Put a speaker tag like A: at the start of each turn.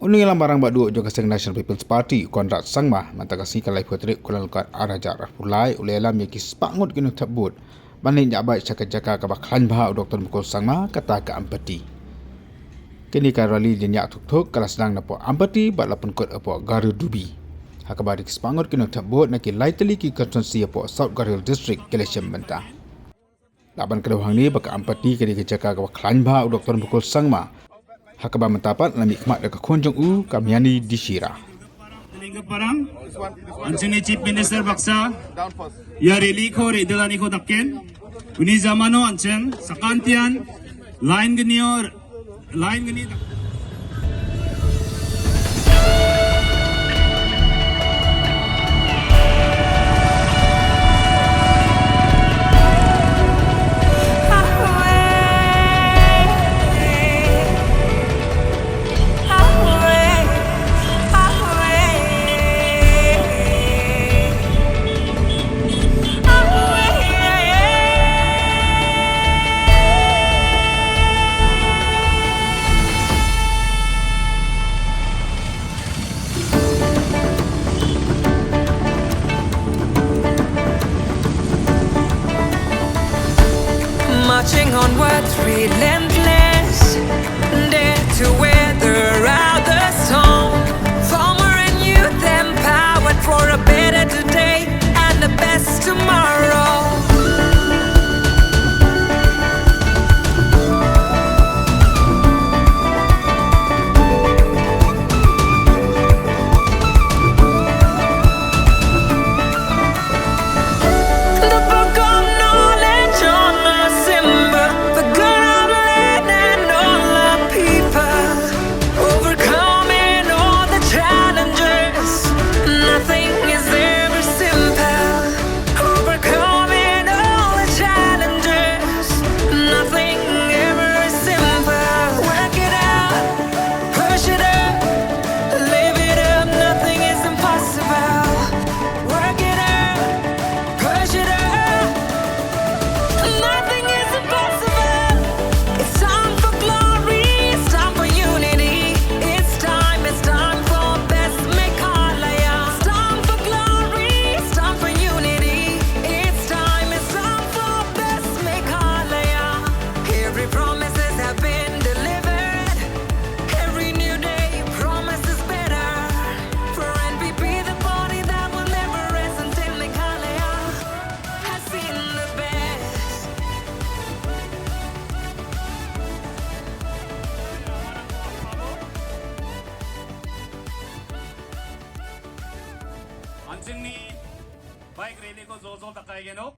A: Uning ilang barang badu juga Seng National People's Party Conrad Sangma mantagasi kalai putri kulalkat arajar pulai ulelam yaki sepangut kinu tabut banin jabai jaka kabak khlaiñ bha Dr. Mukul Sangma kata ka empati. Kini ka rally jenyak thuk kala sedang napo empati bat lapun kot apo Garu Dubi. Hakabarik sepangut kinu tabut naki lightly ki constituency apo South Garu District Kelesiam Bentah. Laban kedua ni baka empati kini jaka kabak khlaiñ bha Dr. Mukul Sangma hakaba mentapat lami khmat dekat kunjung kamiani di Shira.
B: Parang anjing Chief Minister baksa ya rally ko redalani ko dakken uni zamano anjing sakantian line gni
C: marching onwards, relentless, dare to weather out the storm. Former and youth empowered for a better today and the best tomorrow.
B: anjing ni baik rally ko zol takay geno